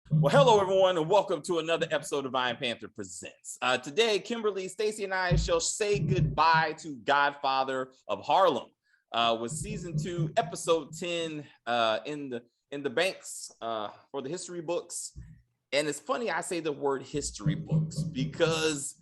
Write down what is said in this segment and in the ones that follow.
Well, hello, everyone, and welcome to another episode of Iron Panther Presents. Today, Kimberly, Stacy, and I shall say goodbye to Godfather of Harlem with season 2, episode 10 in the banks for the history books. And it's funny I say the word history books because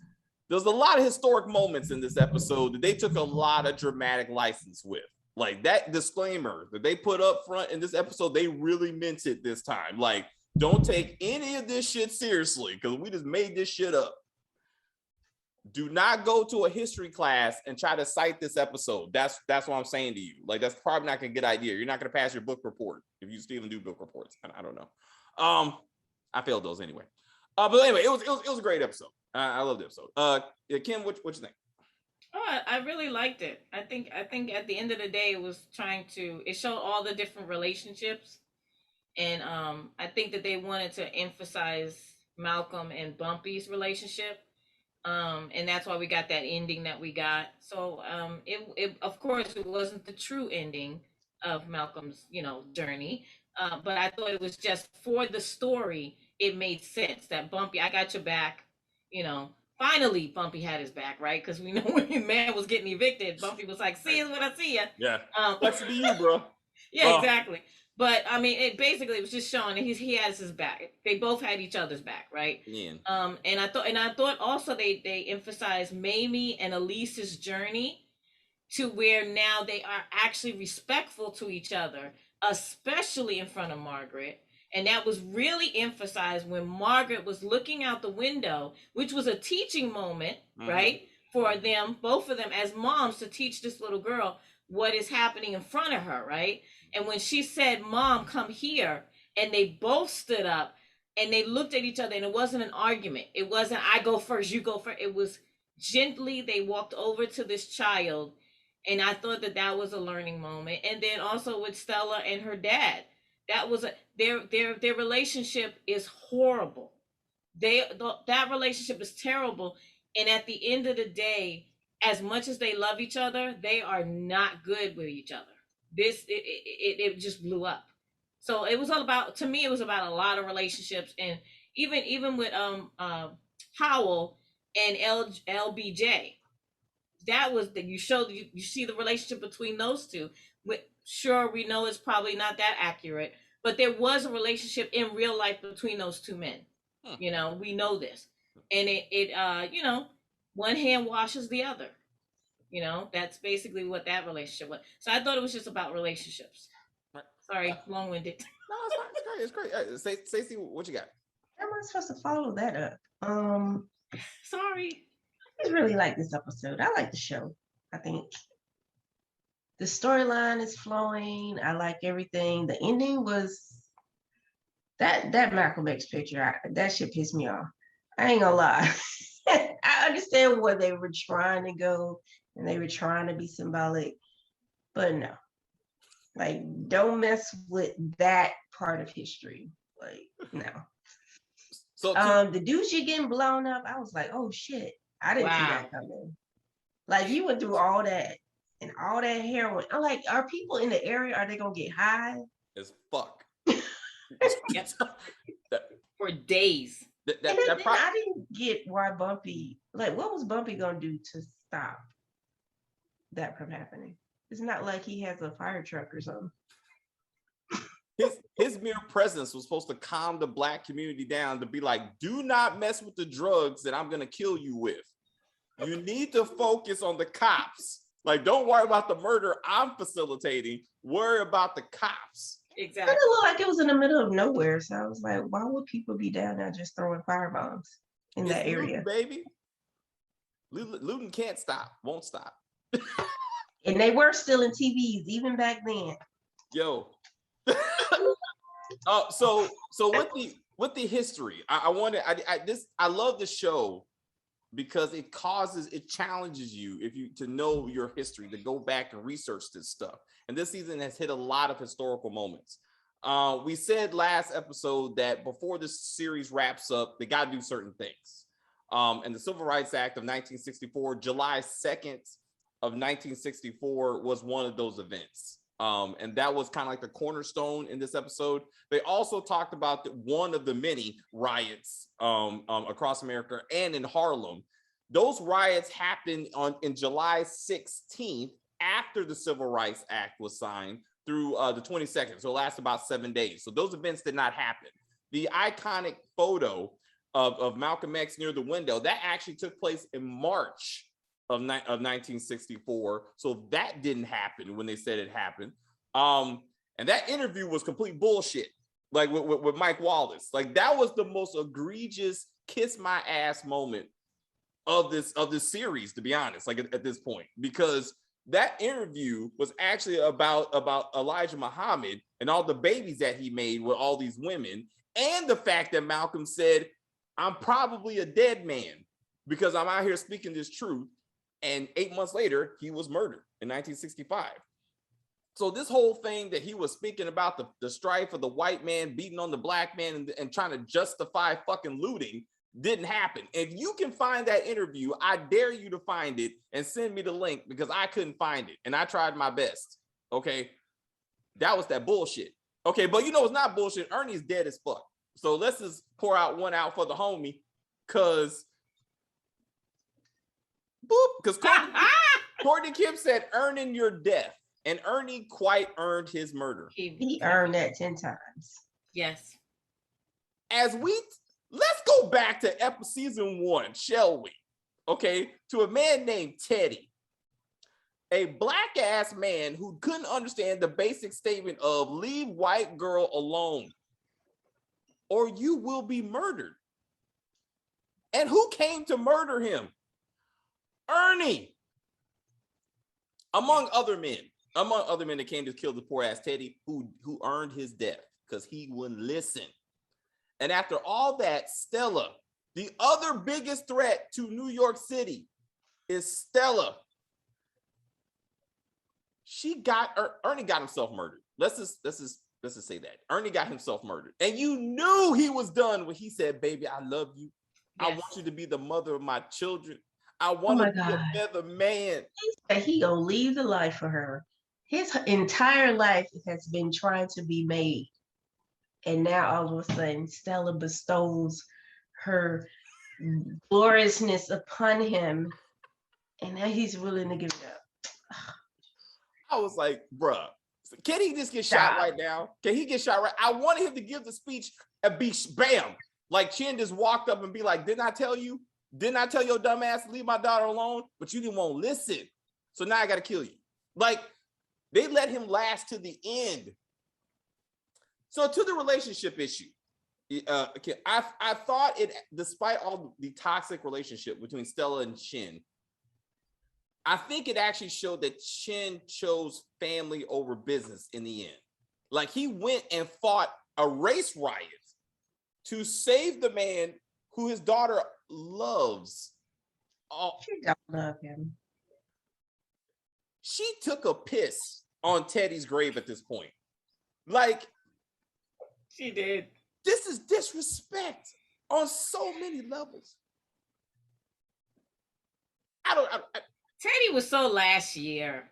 there's a lot of historic moments in this episode that they took a lot of dramatic license with. Like that disclaimer that they put up front in this episode, they really meant it this time. Like, don't take any of this shit seriously because we just made this shit up. Do not go to a history class and try to cite this episode. That's what I'm saying to you. Like, that's probably not a good idea. You're not going to pass your book report if you still even do book reports. I don't know. I failed those anyway. But anyway, it was a great episode. I love the episode. Kim, what you think? Oh, I really liked it. I think at the end of the day, it showed all the different relationships, and I think that they wanted to emphasize Malcolm and Bumpy's relationship, and that's why we got that ending that we got. So it of course it wasn't the true ending of Malcolm's journey, but I thought it was just for the story. It made sense that Bumpy, I got your back, you know. Finally, Bumpy had his back, right? Because we know when his man was getting evicted, Bumpy was like, "See you when I see you." Yeah, that's to be you, bro. Yeah, exactly. But I mean, it was just showing that he has his back. They both had each other's back, right? Yeah. And I thought also they emphasized Mamie and Elise's journey to where now they are actually respectful to each other, especially in front of Margaret. And that was really emphasized when Margaret was looking out the window, which was a teaching moment, right? For them, both of them as moms, to teach this little girl what is happening in front of her, right? And when she said, "Mom, come here," and they both stood up and they looked at each other, and it wasn't an argument. It wasn't, "I go first, you go first." It was gently, they walked over to this child, and I thought that that was a learning moment. And then also with Stella and her dad, that was their relationship is horrible. That relationship is terrible, and at the end of the day, as much as they love each other, they are not good with each other. It just blew up. So it was all about, to me, it was about a lot of relationships, and even with Howell and LBJ, that was that you showed, you see the relationship between those two. Sure, we know it's probably not that accurate, but there was a relationship in real life between those two men. We know this, and one hand washes the other. That's basically what that relationship was. So I thought it was just about relationships. Right. Sorry, long-winded. No, it's fine. It's great. It's great. Stacey, what you got? How am I supposed to follow that up? Sorry. I just really like this episode. I like the show. I think the storyline is flowing. I like everything. The ending was that Malcolm X picture. That shit pissed me off. I ain't gonna lie. I understand where they were trying to go and they were trying to be symbolic, but no. Like, don't mess with that part of history. Like, no. So the Doozy getting blown up, I was like, oh shit. I didn't see that coming. Like, you went through all that and all that heroin. I'm like, are people in the area, are they gonna get high? As fuck. For days. I didn't get why Bumpy, like, what was Bumpy gonna do to stop that from happening? It's not like he has a fire truck or something. His mere presence was supposed to calm the Black community down, to be like, do not mess with the drugs that I'm gonna kill you with. You need to focus on the cops. Like, don't worry about the murder I'm facilitating. Worry about the cops. Exactly. It looked like it was in the middle of nowhere. So I was like, why would people be down there just throwing firebombs in that area? Looting, baby. Looting can't stop, won't stop. And they were stealing TVs even back then. Yo. So with the history, I love the show because it challenges you to know your history, to go back and research this stuff. And this season has hit a lot of historical moments. We said last episode that before this series wraps up, they got to do certain things. And the Civil Rights Act of 1964, July 2nd of 1964 was one of those events. And that was kind of like the cornerstone in this episode. They also talked about one of the many riots across America and in Harlem. Those riots happened in July 16th after the Civil Rights Act was signed through the 22nd. So it lasted about 7 days. So those events did not happen. The iconic photo of Malcolm X near the window, that actually took place in March of 1964. So that didn't happen when they said it happened. And that interview was complete bullshit, like with Mike Wallace. Like that was the most egregious kiss my ass moment of this series, to be honest, like at this point, because that interview was actually about Elijah Muhammad and all the babies that he made with all these women, and the fact that Malcolm said, I'm probably a dead man because I'm out here speaking this truth. And 8 months later, he was murdered in 1965. So this whole thing that he was speaking about the strife of the white man beating on the black man and trying to justify fucking looting didn't happen. If you can find that interview, I dare you to find it and send me the link, because I couldn't find it and I tried my best. Okay, that was that bullshit. Okay, but you know it's not bullshit. Ernie's dead as fuck. So let's just pour out one out for the homie, because Courtney Kemp said earning your death, and Ernie quite earned his murder. He earned that 10 times. Yes. Let's go back to season 1, shall we? Okay, to a man named Teddy, a black ass man who couldn't understand the basic statement of leave white girl alone or you will be murdered. And who came to murder him? Ernie. Among other men that came to kill the poor ass Teddy, who earned his death because he wouldn't listen. And after all that, Stella, the other biggest threat to New York City is Stella. Ernie got himself murdered. Let's just say that. Ernie got himself murdered. And you knew he was done when he said, baby, I love you. Yes. I want you to be the mother of my children. I want to be a better man. He said he gonna leave the life for her. His entire life has been trying to be made. And now all of a sudden, Stella bestows her gloriousness upon him. And now he's willing to give it up. I was like, bruh, can he just get shot right now? Can he get shot right? I wanted him to give the speech and be bam. Like Chin just walked up and be like, didn't I tell you? Didn't I tell your dumb ass to leave my daughter alone? But you didn't want to listen. So now I got to kill you. Like, they let him last to the end. So to the relationship issue, I thought it, despite all the toxic relationship between Stella and Chin, I think it actually showed that Chin chose family over business in the end. Like, he went and fought a race riot to save the man who his daughter loves. Oh, she don't love him. She took a piss on Teddy's grave at this point. Like, she did. This is disrespect on so many levels. Teddy was so last year.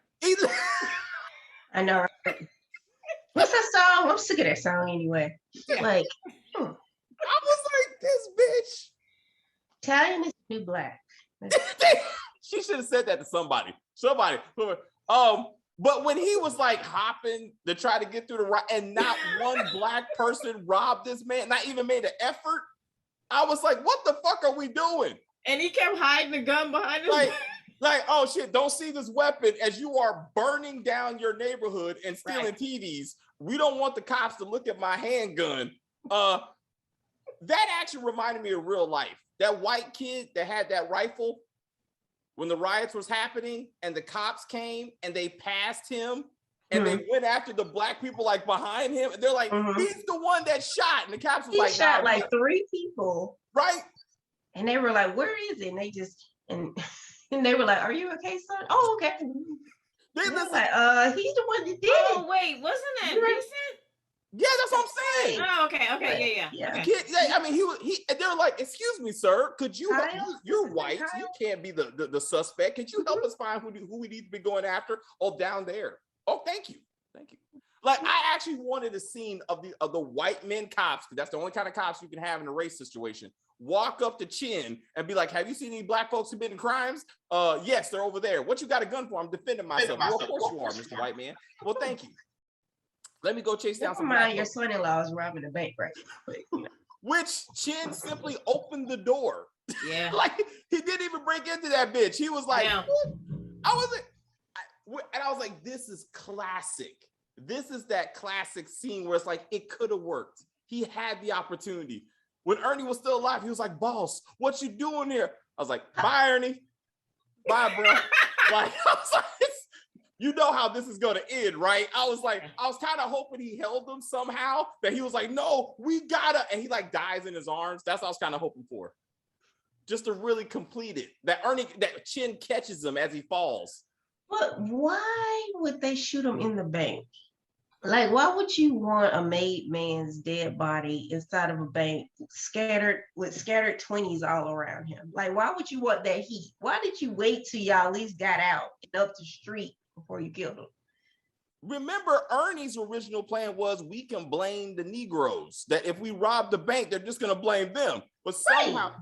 I know. What's that song? I'm sick of that song anyway. Yeah. Like, I was like, this bitch. Italian is new black. She should have said that to somebody. But when he was like hopping to try to get through the right, and not one black person robbed this man, not even made an effort, I was like, what the fuck are we doing? And he kept hiding the gun behind his like, oh shit, don't see this weapon as you are burning down your neighborhood and stealing TVs. We don't want the cops to look at my handgun. That actually reminded me of real life. That white kid that had that rifle when the riots was happening and the cops came and they passed him and they went after the black people like behind him. And they're like, he's the one that shot. And the cops was he shot like 3 people. Right. And they were like, where is it? And they just, and they were like, are you okay, son? Oh, okay. They were like, he's the one that did it. Oh, wait, wasn't that recent? Yeah, that's what I'm saying. Oh, okay, yeah. Okay. Kid, I mean, they were like, excuse me, sir, could you, you're white, you can't be the suspect. Could you help us find who we need to be going after? Oh, down there. Oh, thank you. Thank you. Like, I actually wanted a scene of the white men cops, because that's the only kind of cops you can have in a race situation, walk up to Chin and be like, have you seen any black folks committing crimes? Yes, they're over there. What you got a gun for? I'm defending myself. Well, of course you are, Mr. White Man. Well, thank you. Let me go chase down some black your folks. son-in-law is robbing the bank, right? Which Chin simply opened the door. Yeah. Like, he didn't even break into that bitch. He was like, what? And I was like, this is classic. This is that classic scene where it's like, it could have worked. He had the opportunity. When Ernie was still alive, he was like, boss, what you doing here? I was like, bye, Ernie. Bye, bro. Like, I was like, you know how this is going to end, right? I was kind of hoping he held him somehow, that he was like, no, we gotta, and he like dies in his arms. That's what I was kind of hoping for. Just to really complete it. That Chin catches him as he falls. But why would they shoot him in the bank? Like, why would you want a made man's dead body inside of a bank scattered 20s all around him? Like, why would you want that heat? Why did you wait till y'all at least got out and up the street before you killed him? Remember, Ernie's original plan was we can blame the Negroes. That if we rob the bank, they're just gonna blame them. But somehow,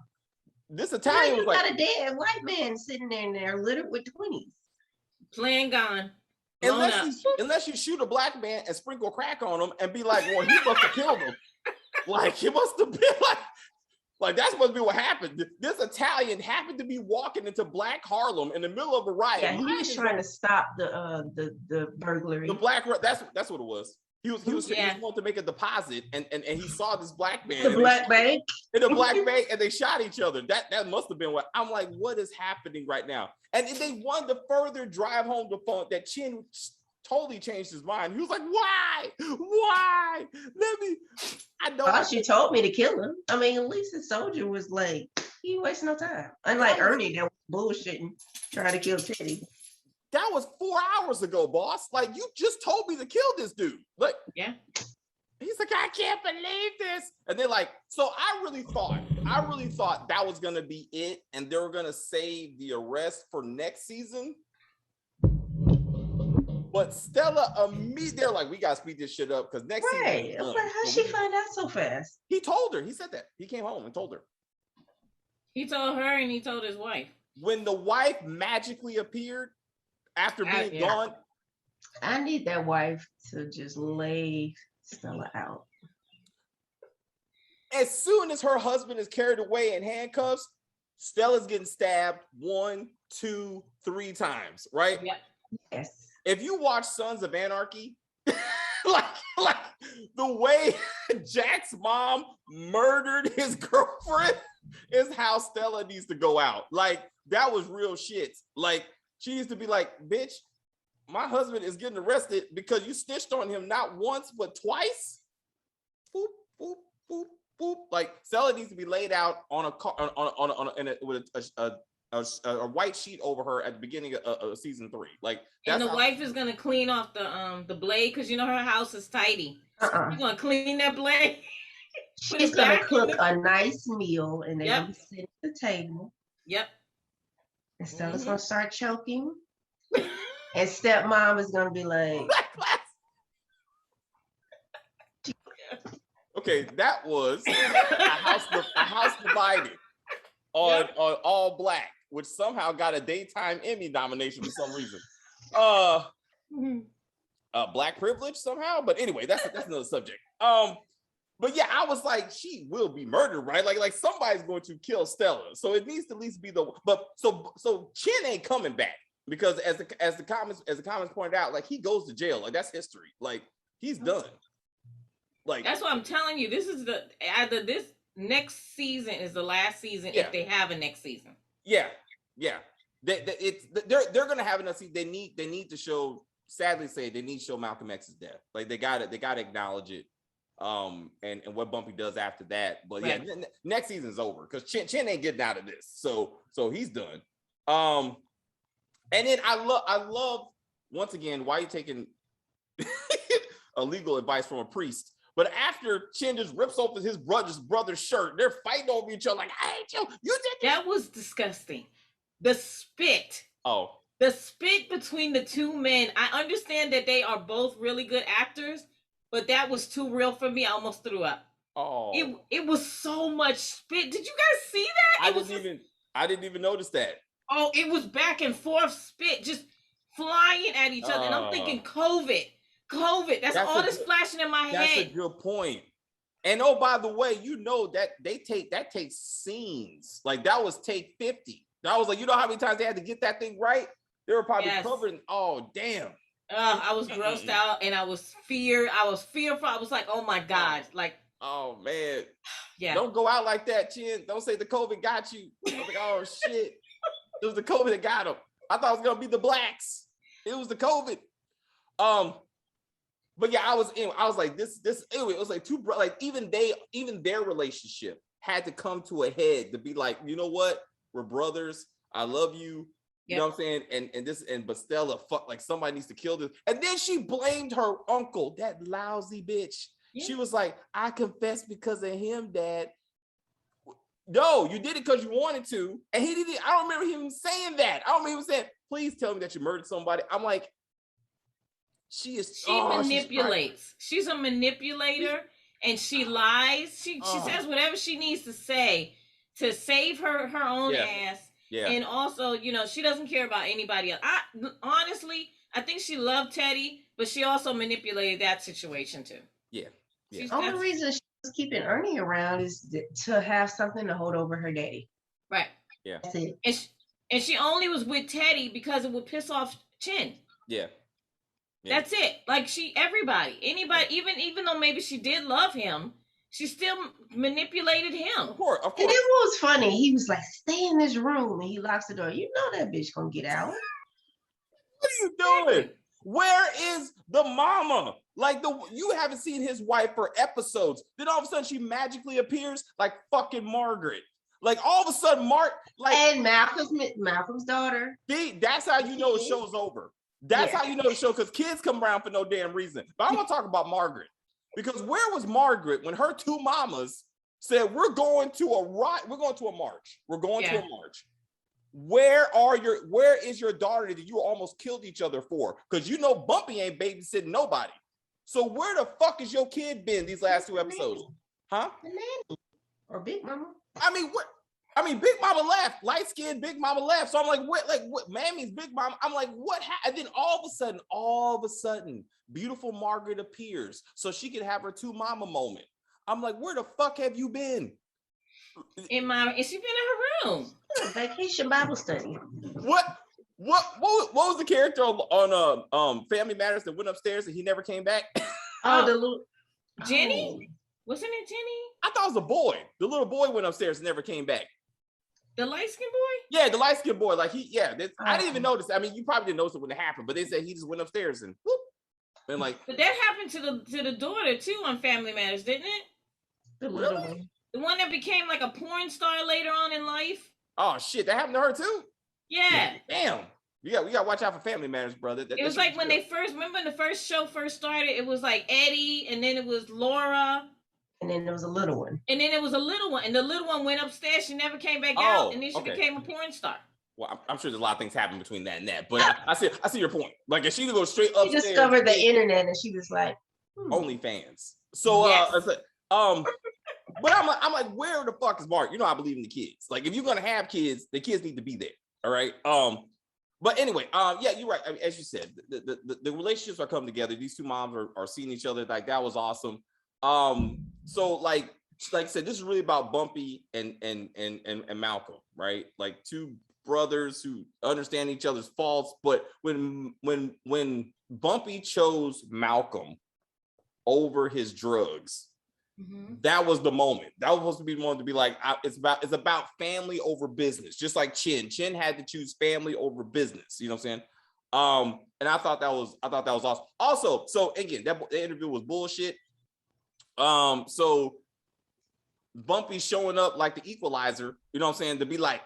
this Italian was like, got a dead white man sitting there littered with 20s. Plan gone. Unless you shoot a black man and sprinkle crack on him and be like, well, he must have killed him. Like, he must have been like that's supposed to be what happened. This Italian happened to be walking into Black Harlem in the middle of a riot. Yeah, he was trying to stop the burglary. The black, that's what it was. He was going to make a deposit, and he saw this black man. The black bank. In the black bank, and they shot each other. That must have been what I'm like. What is happening right now? And they wanted to further drive home the point that Chin totally changed his mind. He was like, "Why? Why? I know." Oh, she told me to kill him. I mean, at least the soldier was like, he wasting no time. Unlike Ernie, that was bullshitting, trying to kill Teddy. That was 4 hours ago, boss. Like, you just told me to kill this dude. Like, yeah. He's like, I can't believe this. And they're like, so I really thought that was gonna be it, and they were gonna save the arrest for next season. But Stella immediately, they're like, we gotta speed this shit up because next season. But how'd she find out so fast? He told her. He said that. He came home and told her. He told her and he told his wife. When the wife magically appeared after being gone. I need that wife to just lay Stella out. As soon as her husband is carried away in handcuffs, Stella's getting stabbed 1, 2, 3 times, right? Yeah. Yes. If you watch Sons of Anarchy, like the way Jack's mom murdered his girlfriend is how Stella needs to go out. Like, that was real shit. Like, she used to be like, bitch, my husband is getting arrested because you snitched on him not once, but twice. Boop, boop, boop, boop. Like, Stella needs to be laid out on a car, with a white sheet over her at the beginning of season 3. Like, and the wife is gonna clean off the blade because you know her house is tidy. She's gonna clean that blade. She's gonna cook a nice meal and they're gonna sit at the table. Yep. And Stella's gonna start choking. And stepmom is gonna be like, okay, that was a house divided on all black, which somehow got a daytime Emmy nomination for some reason. Black privilege somehow, but anyway, that's another subject. But yeah, I was like, she will be murdered, right? Like somebody's going to kill Stella, so it needs to at least be so Chin ain't coming back because as the comments pointed out, like he goes to jail, like that's history, like he's done. Like that's what I'm telling you. This is either this next season is the last season if they have a next season. Yeah. They're gonna have enough. They need to show. Sadly, they need to show Malcolm X's death. Like they got to acknowledge it. And what Bumpy does after that. But yeah, next season's over because Chin ain't getting out of this. So he's done. And then I love once again why you taking illegal advice from a priest. But after Chin just rips open his brother's shirt, they're fighting over each other like, I hate you. You did that was disgusting. The spit. Oh. The spit between the two men, I understand that they are both really good actors, but that was too real for me. I almost threw up. Oh, It was so much spit. Did you guys see that? I didn't even notice that. Oh, it was back and forth spit, just flying at each other. And I'm thinking COVID. That's all that's flashing in my head. That's a good point. And oh, by the way, you know that takes scenes. Like that was take 50. That was like, you know how many times they had to get that thing right? They were probably covering. Oh, damn. I was grossed out and I was fearful. I was like, oh my God. Like, oh man. Yeah. Don't go out like that, Chin. Don't say the COVID got you. I was like, oh shit. It was the COVID that got him. I thought it was gonna be the blacks. It was the COVID. But yeah, I was like, this anyway, it was like even their relationship had to come to a head to be like, you know what? We're brothers. I love you. You know what I'm saying? But Stella, fuck, like somebody needs to kill this. And then she blamed her uncle, that lousy bitch. Yeah. She was like, I confessed because of him, Dad. No, you did it because you wanted to. And he didn't. I don't remember him saying that. I don't remember him saying, please tell me that you murdered somebody. I'm like, she manipulates. She's a manipulator and she lies. She says whatever she needs to say to save her own ass. Yeah. And also, you know, she doesn't care about anybody else. Honestly, I think she loved Teddy, but she also manipulated that situation too. Yeah. The only reason she was keeping Ernie around is to have something to hold over her daddy. Right. Yeah. That's it. And she only was with Teddy because it would piss off Chin. Yeah. That's it. Like anybody, even though maybe she did love him, she still manipulated him. Of course. And it was funny. He was like, stay in this room. And he locks the door. You know that bitch gonna get out. What are you doing? Where is the mama? Like you haven't seen his wife for episodes. Then all of a sudden she magically appears like fucking Margaret. Like all of a sudden and Malcolm's daughter. See, that's how you know the show's over. That's how you know the show, because kids come around for no damn reason. But I want to talk about Margaret. Because where was Margaret when her two mamas said, we're going to a march. We're going to a march. Where is your daughter that you almost killed each other for? Because you know Bumpy ain't babysitting nobody. So where the fuck is your kid been these last two episodes? Huh? The nanny. Or Big Mama. Big Mama left. Light-skinned Big Mama left. So I'm like, what? Mammy's Big Mama. I'm like, what? And then all of a sudden, beautiful Margaret appears so she can have her two mama moment. I'm like, where the fuck have you been? She been in her room. Vacation Bible study. What was the character on Family Matters that went upstairs and he never came back? The little Jenny? Wasn't it Jenny? I thought it was a boy. The little boy went upstairs and never came back. The light-skinned boy? Yeah, the light-skinned boy. Like I didn't even notice. I mean, you probably didn't notice it when it happened, but they said he just went upstairs and whoop. And like, but that happened to the daughter too on Family Matters, didn't it? The little one. The one that became like a porn star later on in life. Oh shit, that happened to her too? Yeah. Damn. We gotta watch out for Family Matters, brother. It was like when they remember the first show first started, it was like Eddie, and then it was Laura. And then there was a little one. And then it was a little one. And the little one went upstairs. She never came back out. And then she became a porn star. Well, I'm sure there's a lot of things happen between that and that. But I see your point. Like, if she could go straight upstairs. She discovered the internet and she was like, OnlyFans. So, yes. But I'm like, where the fuck is Mark? You know, I believe in the kids. Like, if you're going to have kids, the kids need to be there. All right. But anyway, yeah, you're right. I mean, as you said, the relationships are coming together. These two moms are seeing each other. Like, that was awesome. So like I said, this is really about Bumpy and Malcolm, right? Like two brothers who understand each other's faults. But when Bumpy chose Malcolm over his drugs, that was the moment. That was supposed to be the moment to be like, it's about family over business. Just like Chin had to choose family over business. You know what I'm saying? And I thought that was awesome. Also, so again, the interview was bullshit. So Bumpy showing up like the equalizer, you know what I'm saying, to be like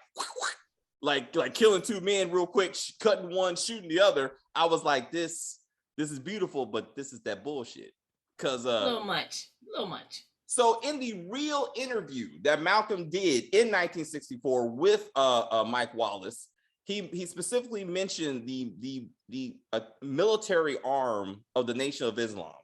killing two men real quick, cutting one, shooting the other. I was like, this is beautiful, but this is that bullshit. Cause a little much. So in the real interview that Malcolm did in 1964 with Mike Wallace, he specifically mentioned the military arm of the Nation of Islam.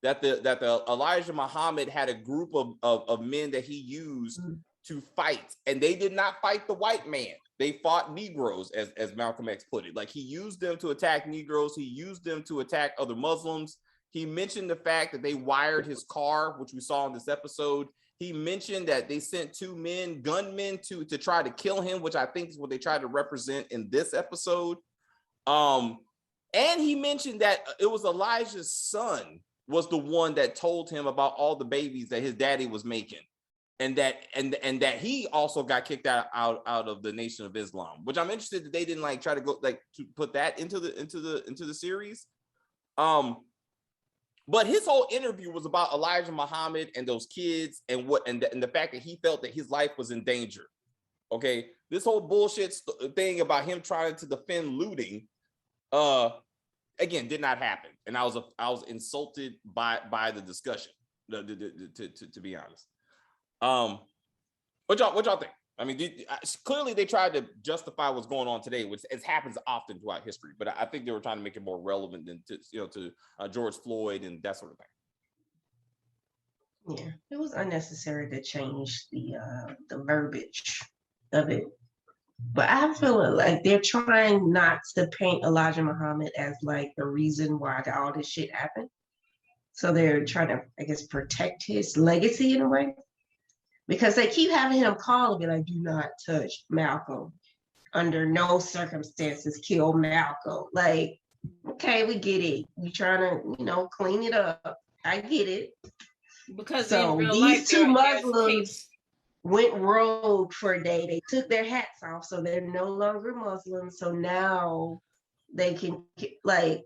That the Elijah Muhammad had a group of men that he used to fight, and they did not fight the white man. They fought Negroes, as Malcolm X put it. Like, he used them to attack Negroes. He used them to attack other Muslims. He mentioned the fact that they wired his car, which we saw in this episode. He mentioned that they sent 2 gunmen to try to kill him, which I think is what they tried to represent in this episode. And he mentioned that it was Elijah's son was the one that told him about all the babies that his daddy was making. And that he also got kicked out of the Nation of Islam, which I'm interested that they didn't like try to go like to put that into the series. But his whole interview was about Elijah Muhammad and those kids and the fact that he felt that his life was in danger. Okay, this whole bullshit thing about him trying to defend looting, again, did not happen, and I was insulted by the discussion. To be honest. What y'all think? I mean, clearly they tried to justify what's going on today, which happens often throughout history. But I think they were trying to make it more relevant than to George Floyd and that sort of thing. Yeah, it was unnecessary to change the verbiage of it. But I feel like they're trying not to paint Elijah Muhammad as like the reason why all this shit happened. So they're trying to, I guess, protect his legacy in a way. Because they keep having him call and be like, do not touch Malcolm. Under no circumstances, kill Malcolm. Like, okay, we get it. You trying to, clean it up. I get it. Because so in real these life, two Muslims went rogue for a day. They took their hats off, so they're no longer Muslims. So now they can, like,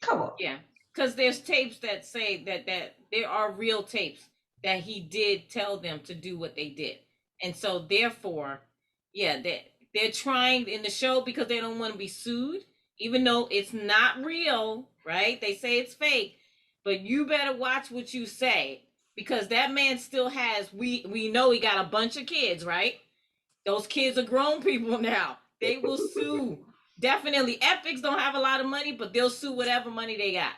come on. Yeah, because there's tapes that say that there are real tapes that he did tell them to do what they did. And so therefore, yeah, they're trying in the show because they don't want to be sued, even though it's not real, right? They say it's fake, but you better watch what you say, because that man still has, we know he got a bunch of kids, right? Those kids are grown people now. They will sue. Definitely. EPIX don't have a lot of money, but they'll sue whatever money they got.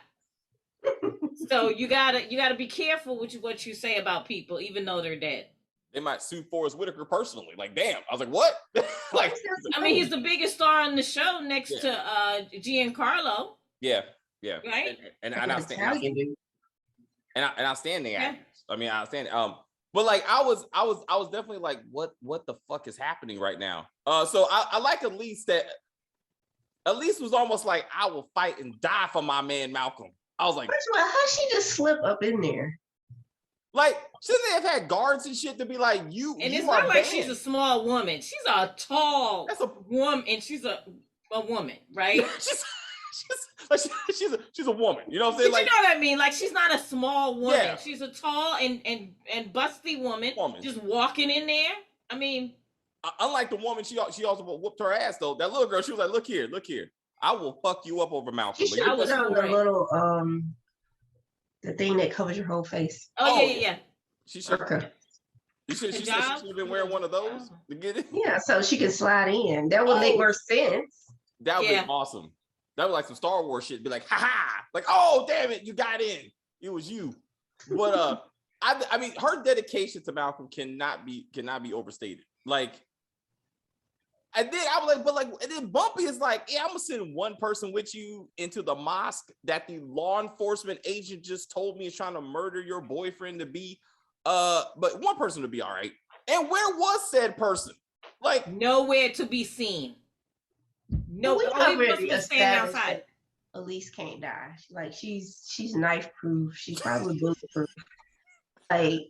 So you gotta be careful with what you say about people, even though they're dead. They might sue Forrest Whitaker personally. Like, damn. I was like, what? Like, I mean, he's the biggest star on the show next to Giancarlo. Yeah. Right. And I stand. And I stand the actors. I mean, I stand. But like, I was definitely like, what the fuck is happening right now? So I like Elise that. Elise was almost like, I will fight and die for my man Malcolm. I was like, how'd she just slip up in there? Like, shouldn't they have had guards and shit to be like, you? And you it's not like banned. she's a small woman. She's a tall woman, and she's a woman, right? she's a woman. You know what I'm saying? But you know what I mean? Like, she's not a small woman. Yeah. She's a tall and busty woman just walking in there. I mean, unlike the woman, she also whooped her ass though. That little girl, she was like, look here. I will fuck you up over Malcolm. She should have put on the little the thing that covers your whole face. Oh yeah. She should. She should have been wearing one of those to get it. Yeah, so she can slide in. That would make more sense. That would be awesome. That would like some Star Wars shit. Be like, ha ha! Like, oh damn it, you got in. It was you. But I mean, her dedication to Malcolm cannot be overstated. Like. I was like, but like, and then Bumpy is like, yeah, I'm gonna send one person with you into the mosque that the law enforcement agent just told me is trying to murder your boyfriend to be, but one person to be all right. And where was said person? Like, nowhere to be seen. No, we already established outside. Elise can't die. Like, she's knife proof. She's probably bulletproof. Like,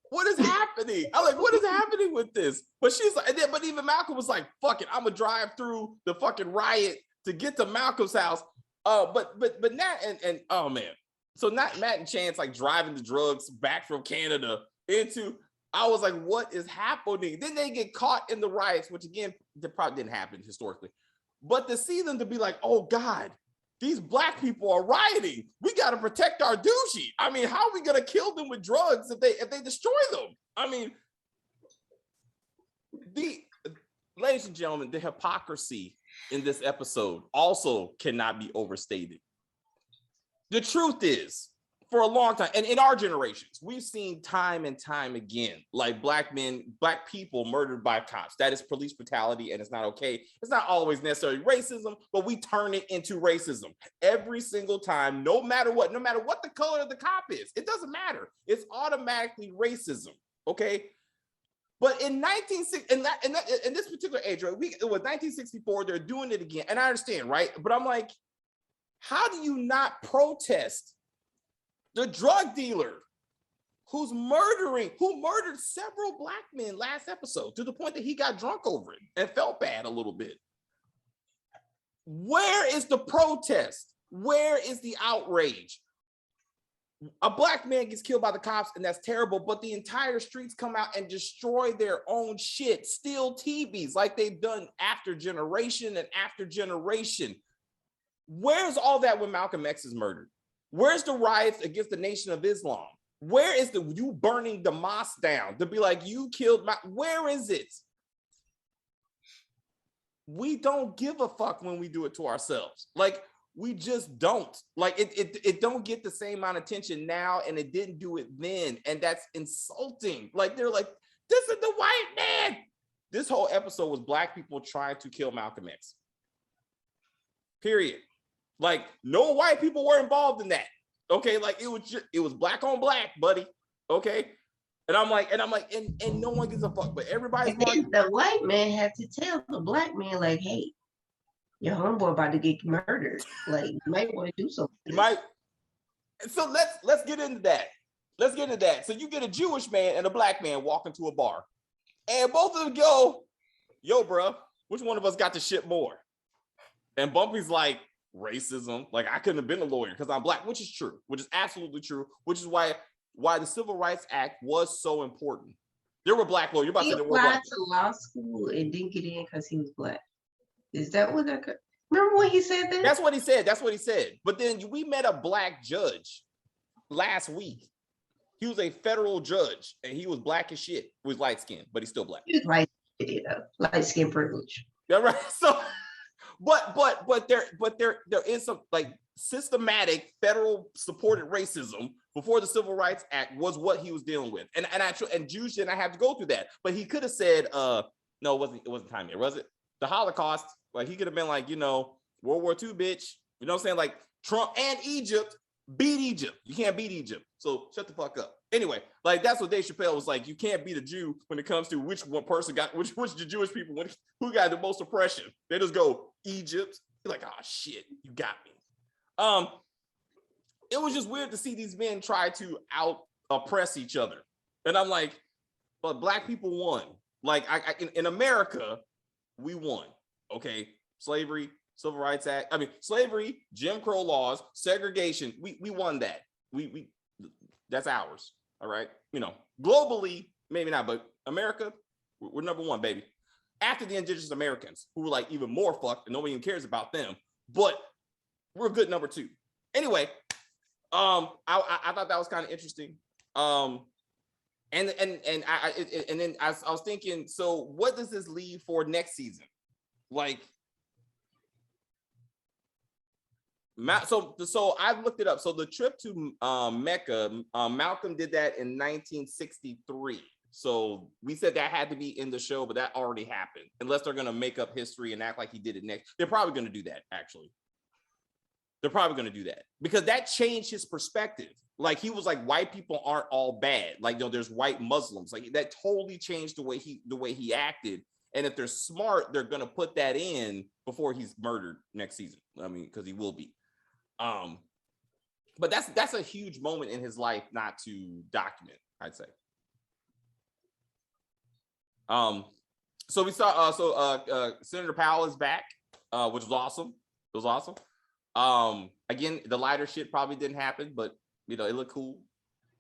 what is happening? I'm like, what is happening with this? But she's like, but even Malcolm was like, fuck it, I'm gonna drive through the fucking riot to get to Malcolm's house. But Nat and oh man, so Matt and Chance like driving the drugs back from Canada into. I was like, what is happening? Then they get caught in the riots, which again, that probably didn't happen historically. But to see them to be like, oh God, these black people are rioting. We got to protect our Doozy. I mean, how are we going to kill them with drugs if they destroy them? I mean, ladies and gentlemen, the hypocrisy in this episode also cannot be overstated. The truth is, for a long time, and in our generations, we've seen time and time again, like black people murdered by cops. That is police brutality, and it's not okay. It's not always necessarily racism, but we turn it into racism every single time, no matter what the color of the cop is. It doesn't matter. It's automatically racism, okay? But in this particular age, right, it was 1964, they're doing it again, and I understand, right? But I'm like, how do you not protest the drug dealer who murdered several black men last episode to the point that he got drunk over it and felt bad a little bit? Where is the protest? Where is the outrage? A black man gets killed by the cops, and that's terrible, but the entire streets come out and destroy their own shit, steal TVs like they've done after generation and after generation. Where's all that when Malcolm X is murdered? Where's the riots against the Nation of Islam? Where is you burning the mosque down to be like, you killed where is it? We don't give a fuck when we do it to ourselves. Like, we just don't. Like, it don't get the same amount of attention now, and it didn't do it then, and that's insulting. Like, they're like, this is the white man. This whole episode was black people trying to kill Malcolm X. Period. Like, no white people were involved in that. Okay, like it was black on black, buddy. Okay. And I'm like, and no one gives a fuck, but everybody's like, the white man had to tell the black man, like, hey, your homeboy about to get murdered. Like, you might want to do something. You might. So let's get into that. Let's get into that. So you get a Jewish man and a black man walk into a bar, and both of them go, yo, bro, which one of us got to shit more? And Bumpy's like, racism. Like, I couldn't have been a lawyer because I'm black, which is true, which is absolutely true, which is why the Civil Rights Act was so important. There were black lawyers. You're about to say there were black to law school and didn't get in because he was black. Is that what that? Remember when he said that? That's what he said. But then we met a black judge last week. He was a federal judge, and he was black as shit. He was light skinned, but he's still black. He was light skin privilege. Yeah, right. So. But there is some like systematic federal supported racism before the Civil Rights Act was what he was dealing with, and Jews didn't have to go through that. But he could have said, no, it wasn't time yet, was it? The Holocaust, like he could have been like, World War II, bitch. You know what I'm saying? Like Trump and Egypt beat Egypt. You can't beat Egypt, so shut the fuck up. Anyway, like that's what Dave Chappelle was like. You can't beat a Jew when it comes to which one person got which the Jewish people who got the most oppression. They just go Egypt. You're like, oh shit, you got me. It was just weird to see these men try to out oppress each other, and I'm like, but black people won. Like in America, we won. Okay, slavery, Civil Rights Act. I mean, slavery, Jim Crow laws, segregation. We won that. We that's ours. All right. Globally, maybe not, but America, we're number one, baby. After the indigenous Americans, who were like even more fucked and nobody even cares about them, but we're good number two. Anyway, I thought that was kind of interesting. And then I was thinking, so what does this leave for next season? Like, so I looked it up. So the trip to Mecca, Malcolm did that in 1963. So we said that had to be in the show, but that already happened. Unless they're going to make up history and act like he did it next. They're probably going to do that, actually. They're probably going to do that because that changed his perspective. Like he was like, white people aren't all bad. Like, there's white Muslims. Like that totally changed the way he acted. And if they're smart, they're going to put that in before he's murdered next season. I mean, because he will be. But that's a huge moment in his life not to document, I'd say. So we saw Senator Powell is back, which was awesome. It was awesome. Again, the lighter shit probably didn't happen, but it looked cool.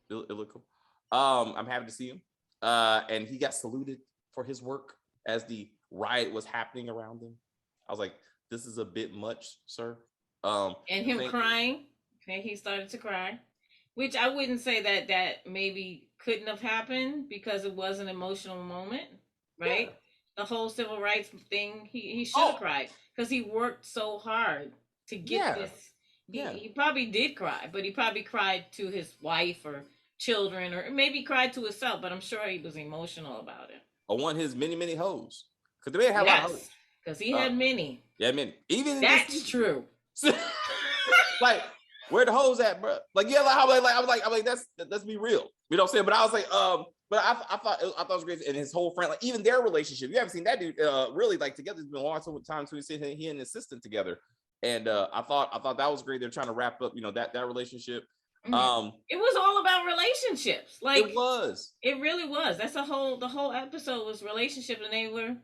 It looked cool. I'm happy to see him. And he got saluted for his work as the riot was happening around him. I was like, this is a bit much, sir. And him crying, and he started to cry, which I wouldn't say that maybe couldn't have happened because it was an emotional moment, right? the whole civil rights thing, he should have Oh, cried because he worked so hard to get yeah, this. yeah. He probably did cry, but he probably cried to his wife or children, or maybe cried to himself. But I'm sure he was emotional about it. I want his many, many hoes. Because the man had a lot of Yes, hoes. because he Uh, had many. yeah, I mean, even in this That's season. true. Like, where the hoes at, bro? Like, yeah, like, I'm like, let's be real. You know what I'm saying? But I was like, but I thought it was great, and his whole friend, like, even their relationship. You haven't seen that dude really like together. It's been a long time since we seen he and his assistant together, and I thought that was great. They're trying to wrap up, that relationship. It was all about relationships. Like It was. it really was. That's the whole episode was relationship, and they were.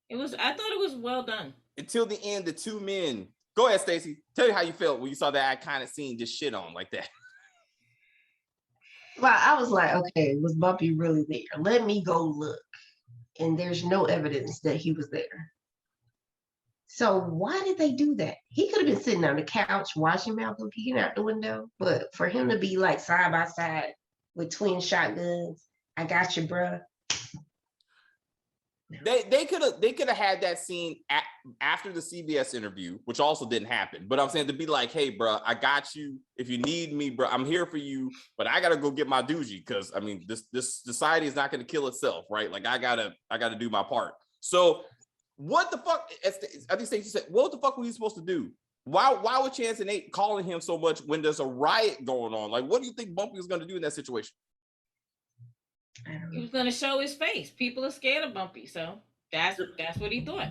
It was. I thought it was well done. Until the end, the two men. Go ahead, Stacey. Tell me how you felt when you saw that iconic scene just shit on like that. Well, I was like, okay, was Bumpy really there? Let me go look. And there's no evidence that he was there. So why did they do that? He could have been sitting on the couch watching Malcolm peeking out the window, but for him to be like side by side with twin shotguns, I got you, bruh. They could have had that scene after the CBS interview, which also didn't happen. But I'm saying to be like, hey, bro, I got you. If you need me, bro, I'm here for you. But I gotta go get my Doozy because I mean, this society is not gonna kill itself, right? Like I gotta do my part. So what the fuck? I think Stacey said, what the fuck were you supposed to do? Why would Chance and Nate calling him so much when there's a riot going on? Like, what do you think Bumpy was gonna do in that situation? He was gonna show his face. People are scared of Bumpy, so that's what he thought.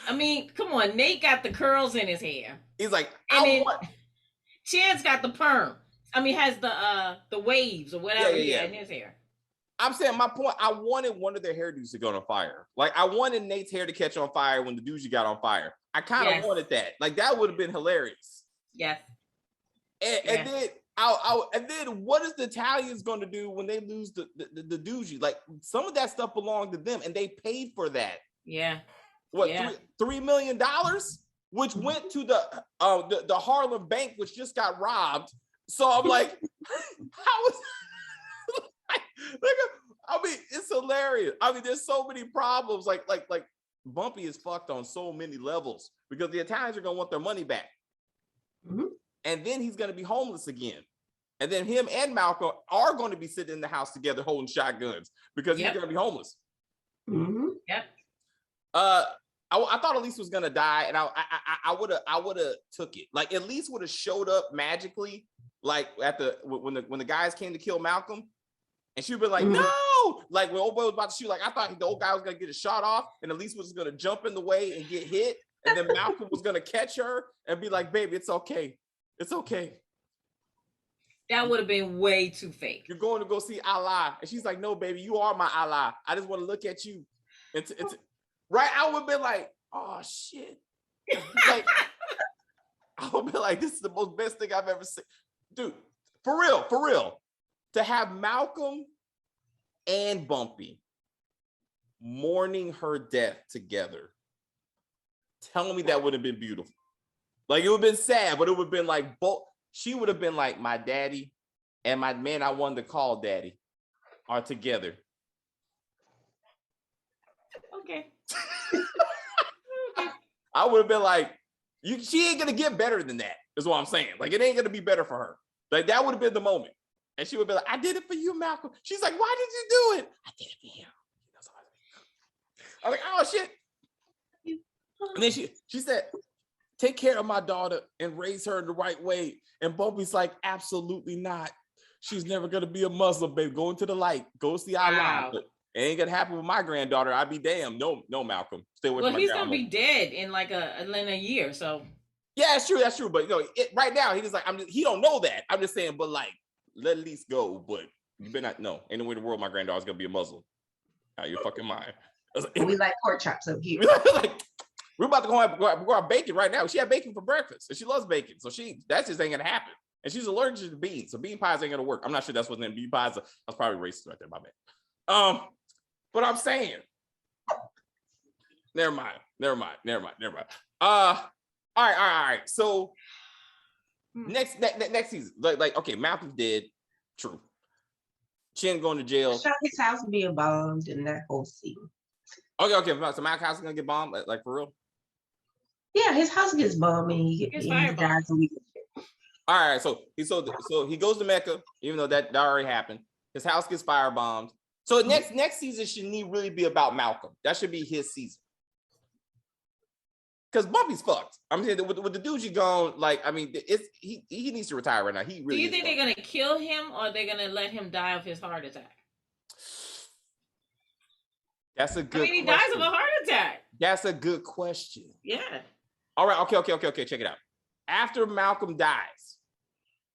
I mean, come on, Nate got the curls in his hair. He's like, and then Chance got the perm. I mean, has the waves or whatever he had in his hair. I'm saying my point. I wanted one of their hairdos to go on fire. Like I wanted Nate's hair to catch on fire when the Doozy got on fire. I kind of wanted that. Like that would have been hilarious. Yes. And then and then what is the Italians going to do when they lose the Doozy? Like some of that stuff belonged to them, and they paid for that. Yeah. What $3 million, which went to the Harlem bank, which just got robbed. So I'm like, how is? I mean, it's hilarious. I mean, there's so many problems. Like Bumpy is fucked on so many levels because the Italians are gonna want their money back. Mm-hmm. And then he's going to be homeless again. And then him and Malcolm are going to be sitting in the house together holding shotguns because he's going to be homeless. Mm-hmm. Yep. I thought Elise was going to die, and I would have took it. Like Elise would have showed up magically, like when the guys came to kill Malcolm, and she would be like, no, like when old boy was about to shoot, like I thought the old guy was going to get a shot off, and Elise was going to jump in the way and get hit, and then Malcolm was going to catch her and be like, baby, it's okay. It's okay. That would have been way too fake. You're going to go see Allah. And she's like, no, baby, you are my Allah. I just want to look at you. It's right. I would have been like, oh, shit. Like, I would be like, this is the most best thing I've ever seen. Dude, for real. To have Malcolm and Bumpy mourning her death together. Tell me that would have been beautiful. Like it would have been sad, but it would have been like both. She would have been like my daddy and my man I wanted to call daddy are together. Okay. I would have been like, she ain't gonna get better than that, is what I'm saying. Like it ain't gonna be better for her. Like that would have been the moment. And she would be like, I did it for you, Malcolm. She's like, why did you do it? I did it for him. I was like, oh shit. And then she said, take care of my daughter and raise her in the right way. And Bumpy's like, absolutely not. She's never going to be a Muslim, babe. Go into the light. Go see Allah. But it ain't going to happen with my granddaughter. I'd be damned. No, Malcolm. Stay away from my he's going to be dead in like in a year, so. Yeah, that's true. But right now, he's like, he don't know that. I'm just saying, but like, let Elise go. But you better not know. Ain't no way in the world my granddaughter's going to be a Muslim. Out your fucking mind. We like pork chops up here. We're about to go have bacon right now. She had bacon for breakfast, and she loves bacon. So that just ain't gonna happen. And she's allergic to beans, so bean pies ain't gonna work. I'm not sure that's what's in bean pies. That's probably racist right there, my bad. But I'm saying, never mind. All right. So next season, like okay, Malcolm's dead. True. Chin going to jail. Shot his house being bombed in that whole scene. Okay. So Malcolm's house is gonna get bombed, like for real. Yeah, his house gets bombed and he dies a week. All right, so he goes to Mecca, even though that already happened. His house gets firebombed. So next season shouldn't really be about Malcolm. That should be his season. Because Bumpy's fucked. I'm saying with the Doozy gone, like, I mean, he needs to retire right now. He really. Do you think they're gonna kill him or they're gonna let him die of his heart attack? That's a good. He dies of a heart attack. That's a good question. Yeah. All right. Okay. Check it out. After Malcolm dies,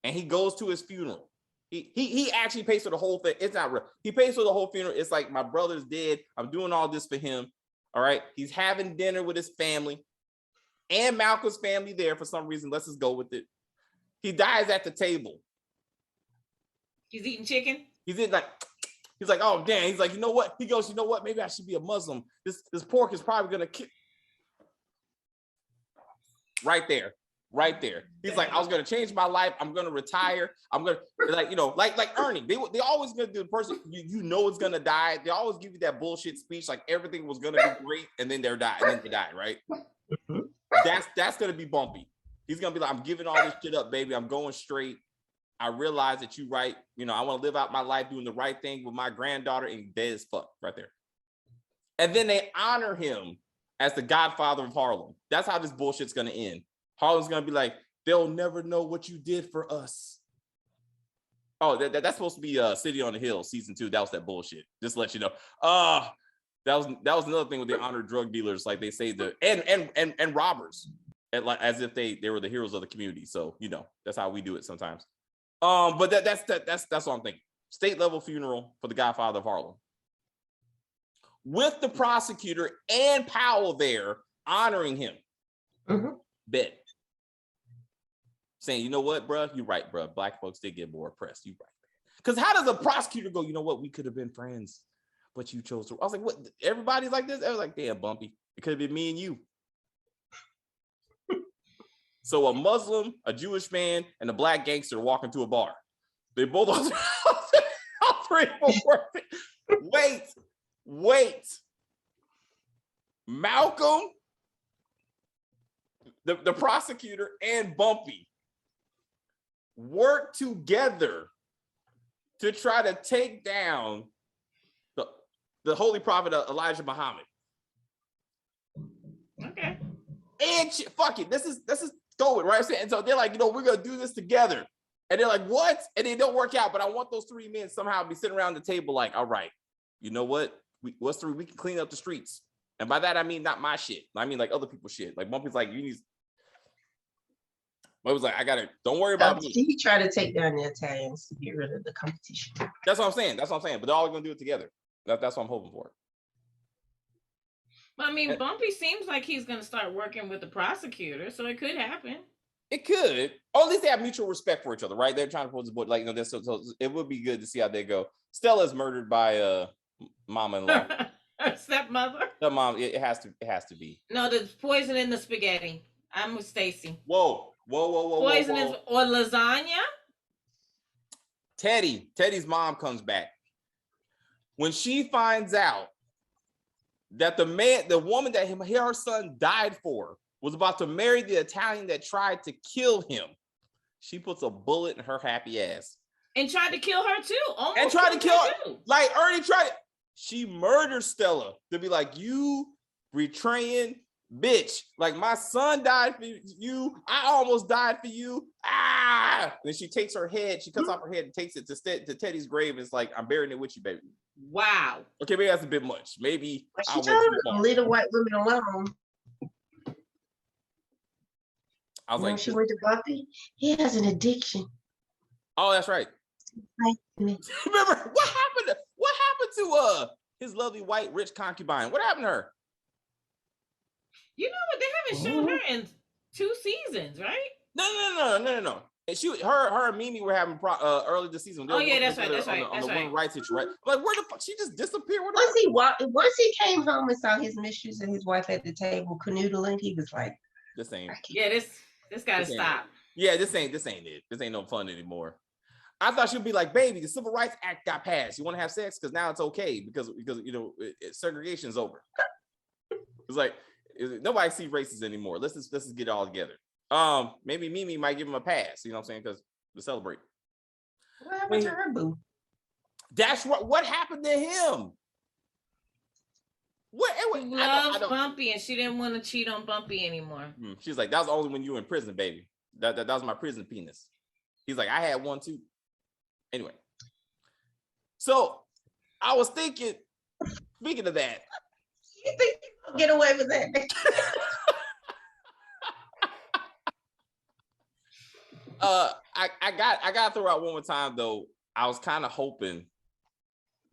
and he goes to his funeral, he actually pays for the whole thing. It's not real. He pays for the whole funeral. It's like, my brother's dead. I'm doing all this for him. All right. He's having dinner with his family. And Malcolm's family there for some reason. Let's just go with it. He dies at the table. He's eating chicken. He's like, oh damn. He's like, you know what? He goes, you know what? Maybe I should be a Muslim. This pork is probably gonna kill. Right there. He's like, I was gonna change my life. I'm gonna retire. I'm gonna like Ernie. They always gonna do the person you know is gonna die. They always give you that bullshit speech like everything was gonna be great, and then they die, right? That's gonna be Bumpy. He's gonna be like, I'm giving all this shit up, baby. I'm going straight. I realize that you're right. I want to live out my life doing the right thing with my granddaughter, and dead as fuck right there. And then they honor him as the Godfather of Harlem. That's how this bullshit's gonna end. Harlem's gonna be like, they'll never know what you did for us. Oh, that's supposed to be City on the Hill season 2. That was that bullshit. Just to let you know. That was another thing with the honored drug dealers, like they say and robbers, as if they were the heroes of the community. So that's how we do it sometimes. But that's what I'm thinking. State level funeral for the Godfather of Harlem, with the prosecutor and Powell there honoring him. Bet. Saying, you know what, bro, you're right, bro. Black folks did get more oppressed. You right. Because how does the prosecutor go, you know what, we could have been friends, but you chose to. I was like, what? Everybody's like this? I was like, damn, Bumpy. It could have been me and you. So a Muslim, a Jewish man, and a black gangster walk into a bar. They both all three Wait. Malcolm, the prosecutor, and Bumpy work together to try to take down the holy prophet Elijah Muhammad. Okay. And fuck it, this is going right. And so they're like, we're gonna do this together. And they're like, what? And it don't work out. But I want those 3 men somehow be sitting around the table like, all right, you know what? We can clean up the streets. And by that I mean not my shit. I mean like other people's shit. Like Bumpy's like, Bumpy's like, don't worry about me. He tried to take down the Italians to get rid of the competition. That's what I'm saying. But they're all gonna do it together. That's what I'm hoping for. I mean, Bumpy seems like he's going to start working with the prosecutor, so it could happen. It could. Or at least they have mutual respect for each other, right? They're trying to put this boy, like, so it would be good to see how they go. Stella's murdered by mama-in-law. Stepmother? Stepmom, it has to be. No, there's poison in the spaghetti. I'm with Stacy. Whoa. Poison is or lasagna? Teddy's mom comes back. When she finds out that the woman that her son died for was about to marry the Italian that tried to kill him, she puts a bullet in her happy ass. And tried to kill her too. Almost and tried to kill her. Too. Like Ernie tried. She murdered Stella to be like, you betraying bitch. Like, my son died for you. I almost died for you. Then she takes her head. She cuts off her head and takes it to Teddy's grave. And it's like, I'm burying it with you, baby. Wow. Okay, maybe that's a bit much. Maybe she told little white women alone. I was like, she went to Buffy. He has an addiction. Oh, that's right. Remember what happened to his lovely white rich concubine? What happened to her? You know what? They haven't shown her in 2 seasons, right? No. And her and Mimi were having early this season. Oh yeah, that's right. On the women's rights issue, right? Like, where the fuck? She just disappeared. Once he came home and saw his mistress and his wife at the table canoodling, he was like, "This ain't." Yeah, this gotta stop. Yeah, this ain't it. This ain't no fun anymore. I thought she'd be like, baby, the Civil Rights Act got passed. You want to have sex because now it's okay because segregation's over. It's like nobody see races anymore. Let's just get it all together. Maybe Mimi might give him a pass. You know what I'm saying? Because to celebrate. What happened to her boo? That's what happened to him. She loves Bumpy, and she didn't want to cheat on Bumpy anymore. She's like, that was only when you were in prison, baby. That was my prison penis. He's like, I had one too. Anyway, so I was thinking, speaking of that, you think you can get away with that? I got to throw out one more time though. I was kind of hoping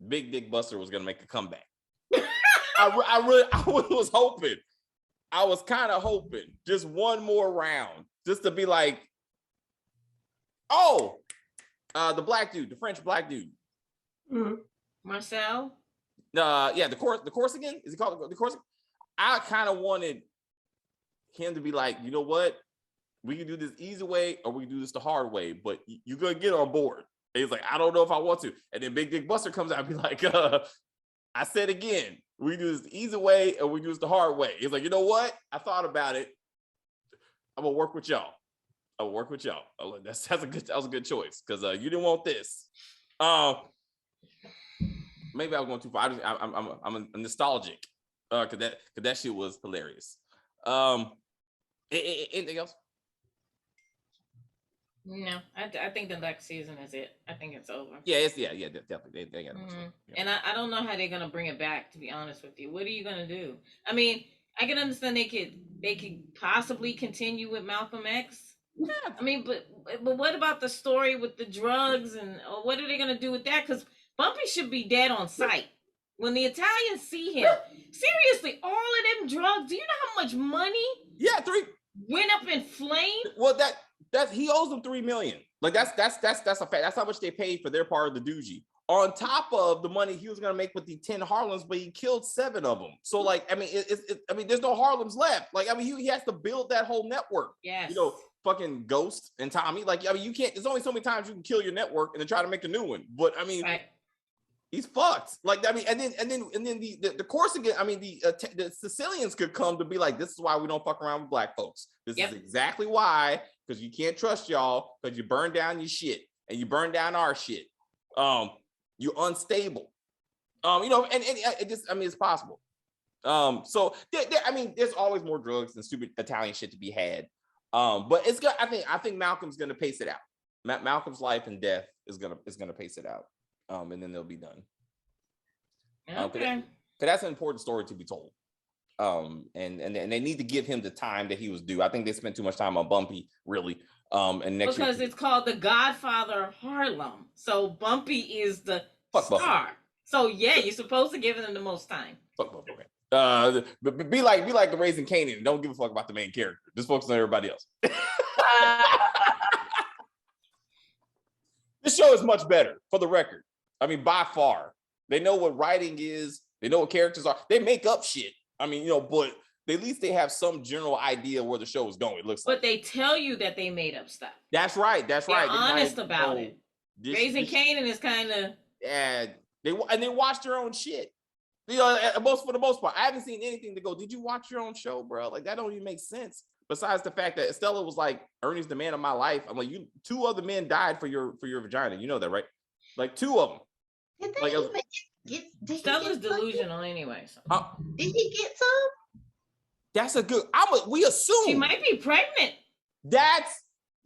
Big Dick Buster was gonna make a comeback. I really was hoping. I was kind of hoping just one more round, just to be like, oh, the black dude, the French black dude, Marcel. Yeah, the Corsican. Is he called the Corsican? I kind of wanted him to be like, you know what? We can do this easy way, or we can do this the hard way. But you're gonna get on board. And he's like, I don't know if I want to. And then Big Dick Buster comes out and be like, I said again, we do this the easy way, or we do this the hard way. He's like, you know what? I thought about it. I'm gonna work with y'all. I'll work with y'all. That was a good choice because you didn't want this. Maybe I was going too far. I'm nostalgic because that shit was hilarious. Anything else? No, I think the next season is it. I think it's over. Yeah, definitely. They got And I don't know how they're gonna bring it back. To be honest with you, what are you gonna do? I mean, I can understand they could possibly continue with Malcolm X. Yeah. I mean, but what about the story with the drugs and what are they gonna do with that? Because Bumpy should be dead on sight. When the Italians see him, seriously, all of them drugs. Do you know how much money? Yeah, went up in flames. Well, that he owes them $3 million. Like that's a fact. That's how much they paid for their part of the Doozy. On top of the money he was gonna make with the 10 Harlems, but he killed 7 of them. So like, I mean, there's no Harlems left. Like, I mean, he has to build that whole network. Yes. You know, fucking Ghost and Tommy. Like, I mean, you can't. There's only so many times you can kill your network and then try to make a new one. But I mean. Right. He's fucked. Like, I mean, and then the Corsican, I mean, the Sicilians could come to be like, this is why we don't fuck around with black folks. This is exactly why, because you can't trust y'all, because you burn down your shit and you burn down our shit. You're unstable. You know, and it just, I mean, it's possible. So I mean, there's always more drugs and stupid Italian shit to be had. But it's good. I think Malcolm's gonna pace it out. Malcolm's life and death is gonna pace it out. And then they'll be done. Okay. Because that's an important story to be told. And they need to give him the time that he was due. I think they spent too much time on Bumpy, really. And next because it's called the Godfather of Harlem. So Bumpy is the star. Bumpy. So yeah, you're supposed to give him the most time. Fuck Bumpy. But be like the Raising Kanan. Don't give a fuck about the main character. Just focus on everybody else. This show is much better, for the record. I mean, by far. They know what writing is. They know what characters are. They make up shit. I mean, you know, but at least they have some general idea where the show is going. It looks like. But they tell you that they made up stuff. That's right. They're honest about it. Raising Kanan is kind of. Yeah. They watch their own shit. You know, for the most part. I haven't seen anything to go, did you watch your own show, bro? Like, that don't even make sense. Besides the fact that Estella was like, Ernie's the man of my life. I'm like, 2 other men died for your vagina. You know that, right? Like 2 of them. Did they even get Stella's delusional anyway. So. Did he get some? That's a good. We assume she might be pregnant.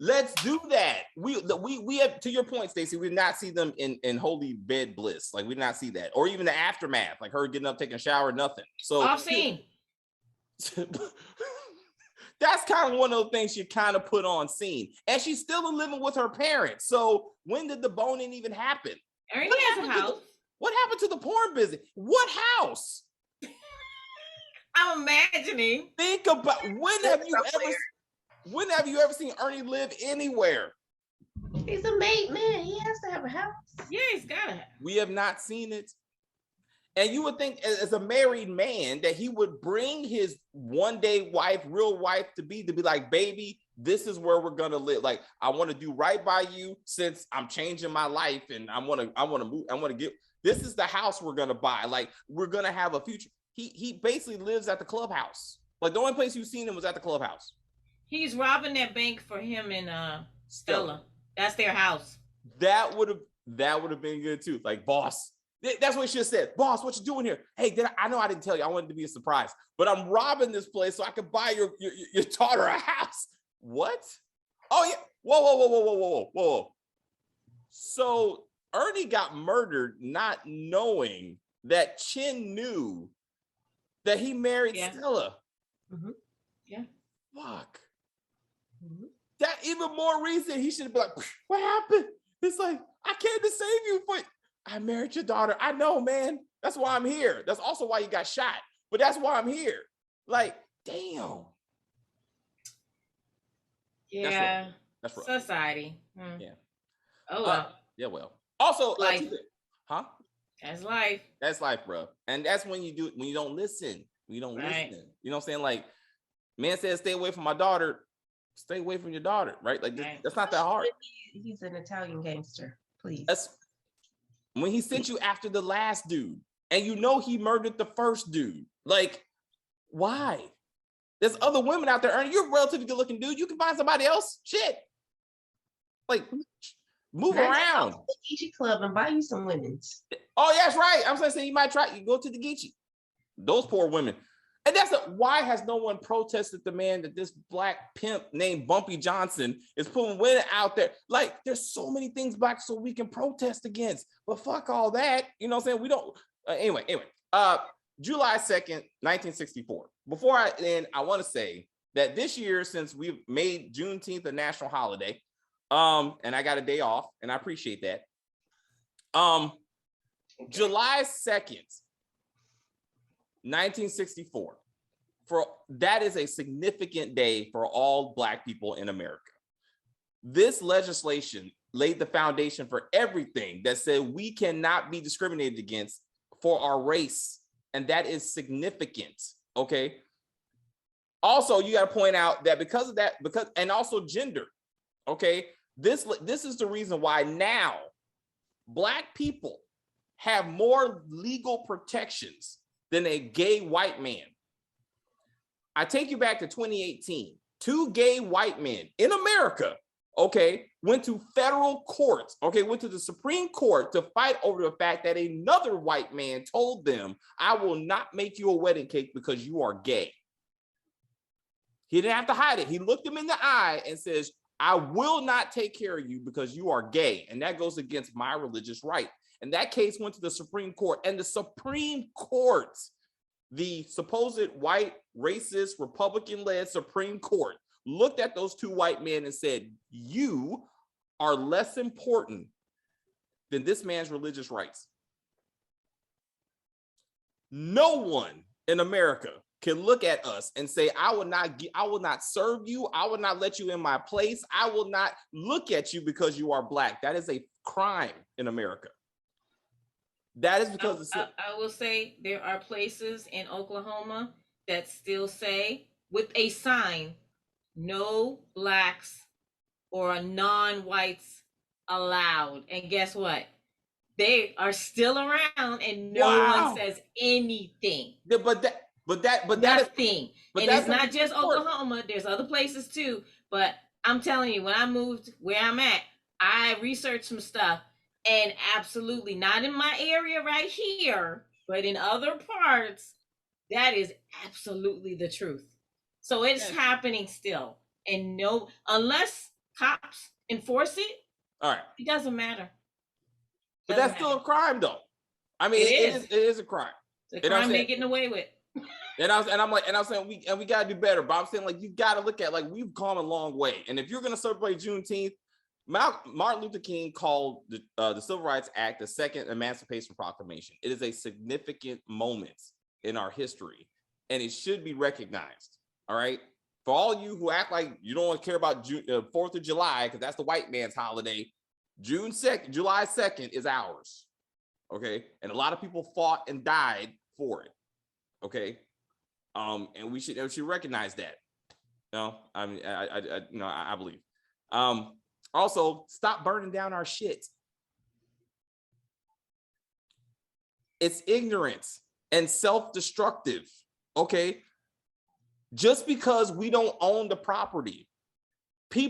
Let's do that. We have, to your point, Stacey. We did not see them in holy bed bliss. Like, we did not see that, or even the aftermath, like her getting up, taking a shower, nothing. So off scene. That's kind of one of the things you kind of put on scene, and she's still living with her parents. So when did the boning even happen? Ernie has a house. What happened to the porn business? What house? I'm imagining. Think about when have you ever seen Ernie live anywhere? He's a made man. He has to have a house. Yeah, he's got a house. We have not seen it. And you would think as a married man that he would bring his one-day wife, real wife to be like, baby, this is where we're gonna live. Like, I want to do right by you since I'm changing my life and I want to move. I want to get, this is the house we're gonna buy. Like, we're gonna have a future. he basically lives at the clubhouse. Like the only place you've seen him was at the clubhouse. He's robbing that bank for him and Stella. That's their house. That would have been good too. Like, boss. That's what he should have said. Boss, what you doing here? Hey, I know I didn't tell you. I wanted it to be a surprise, but I'm robbing this place so I can buy your daughter a house. What? Oh yeah. Whoa. So Ernie got murdered not knowing that Chin knew that he married Stella. Mm-hmm. Yeah. Fuck. Mm-hmm. That even more reason he should have been like, what happened? It's like, I came to save you, but I married your daughter. I know, man. That's why I'm here. That's also why you got shot. But that's why I'm here. Like, damn. Yeah. That's rough. Society. Yeah. Oh well. Yeah, well. Also, life. Huh? That's life. That's life, bro. And that's when you don't listen. When you don't listen. You know what I'm saying? Like, man says, stay away from my daughter. Stay away from your daughter, right? Like, that's not that hard. He's an Italian gangster. Please. That's when he sent you after the last dude, and you know he murdered the first dude. Like, why? There's other women out there, Ernie. You're a relatively good-looking dude. You can find somebody else. Shit. Like, move around. Go to the Geechee Club and buy you some women's. Oh, yeah, that's right. I'm saying you might try. You go to the Geechee. Those poor women. And why has no one protested the man that this black pimp named Bumpy Johnson is putting women out there? Like, there's so many things black so we can protest against. But fuck all that. You know what I'm saying? We don't. Anyway. July 2nd, 1964. Before I end, I want to say that this year, since we've made Juneteenth a national holiday, and I got a day off, and I appreciate that. July 2nd, 1964. That is a significant day for all Black people in America. This legislation laid the foundation for everything that said we cannot be discriminated against for our race, and that is significant. Okay. Also, you got to point out that because of that, and also gender. Okay, this is the reason why now Black people have more legal protections than a gay white man. I take you back to 2018. 2 gay white men in America, okay, went to federal courts, okay, went to the Supreme Court to fight over the fact that another white man told them, I will not make you a wedding cake because you are gay. He didn't have to hide it. He looked him in the eye and says, I will not take care of you because you are gay. And that goes against my religious right. And that case went to the Supreme Court, and the Supreme Court, the supposed white, racist, Republican-led Supreme Court, looked at those 2 white men and said, you are less important than this man's religious rights. No one in America can look at us and say, I will not serve you. I will not let you in my place. I will not look at you because you are Black. That is a crime in America. That is because I will say there are places in Oklahoma that still say with a sign, no Blacks or non-whites allowed. And guess what? They are still around and no one says anything. Yeah, but nothing. And it's not just Oklahoma. There's other places too. But I'm telling you, when I moved where I'm at, I researched some stuff. And absolutely not in my area right here, but in other parts, that is absolutely the truth. So it's happening still. And no, unless cops enforce it, all right, it doesn't matter. But that's still a crime, though. I mean, it is a crime. It's a crime they're getting away with. And I'm saying we gotta do better. But I'm saying, like, you gotta look at, like, we've come a long way. And if you're gonna celebrate Juneteenth, Martin Luther King called the Civil Rights Act the Second Emancipation Proclamation. It is a significant moment in our history, and it should be recognized. All right, for all you who act like you don't care about 4th of July because that's the white man's holiday, July 2nd is ours. Okay, and a lot of people fought and died for it. Okay, and we should recognize that. No, I mean, I believe. Also, stop burning down our shit. It's ignorance and self-destructive. Okay, just because we don't own the property,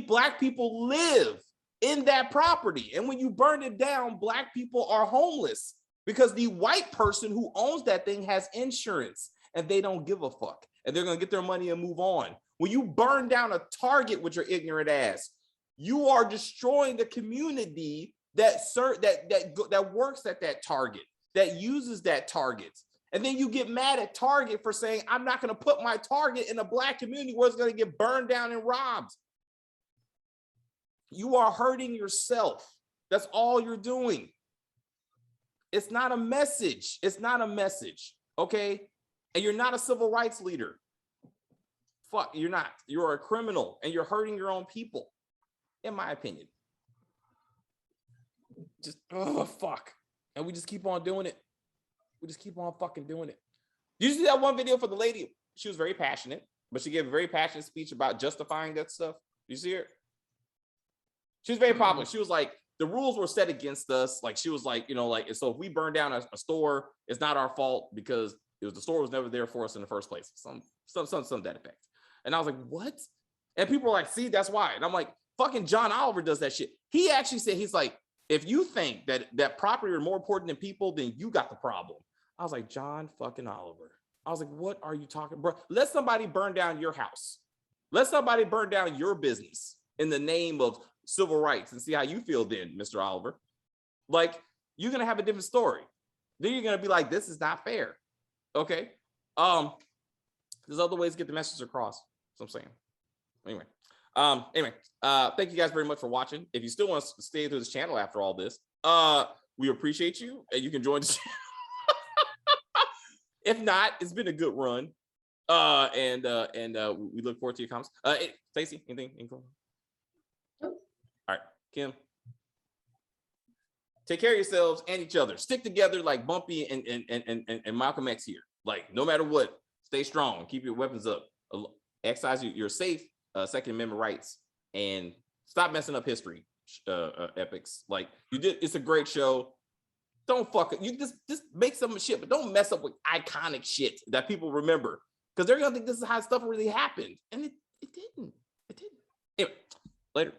Black people live in that property, and when you burn it down, Black people are homeless because the white person who owns that thing has insurance, and they don't give a fuck, and they're gonna get their money and move on. When you burn down a Target with your ignorant ass, you are destroying the community that works at that Target, that uses that Target. And then you get mad at Target for saying, I'm not going to put my Target in a Black community where it's going to get burned down and robbed. You are hurting yourself. That's all you're doing. It's not a message. It's not a message. Okay? And you're not a civil rights leader. Fuck, you're not. You're a criminal and you're hurting your own people, in my opinion. Just, oh, fuck. And we just keep on doing it. We just keep on fucking doing it. Did you see that one video for the lady? She was very passionate, but she gave a very passionate speech about justifying that stuff. You see her? She was very popular. She was like, the rules were set against us. Like, she was like, you know, like, so if we burn down a store, it's not our fault because the store was never there for us in the first place. Some that effect. And I was like, what? And people were like, see, that's why. And I'm like, fucking John Oliver does that shit. He actually said, he's like, if you think that property are more important than people, then you got the problem. I was like, John fucking Oliver. I was like, what are you talking, bro? Let somebody burn down your house. Let somebody burn down your business in the name of civil rights and see how you feel then, Mr. Oliver. Like, you're going to have a different story. Then you're going to be like, this is not fair. Okay. There's other ways to get the message across. That's what I'm saying. Anyway, thank you guys very much for watching. If you still want to stay through this channel after all this, we appreciate you, and you can join the channel. If not, it's been a good run. And we look forward to your comments. Stacey, anything? All right, Kim. Take care of yourselves and each other. Stick together like Bumpy and Malcolm X here. Like, no matter what, stay strong. Keep your weapons up. Exercise your safe Second Amendment rights, and stop messing up history. EPIX, like you did. It's a great show. Don't fuck it. You just make some shit, but don't mess up with iconic shit that people remember, because they're gonna think this is how stuff really happened, and it didn't. It didn't. Anyway, later.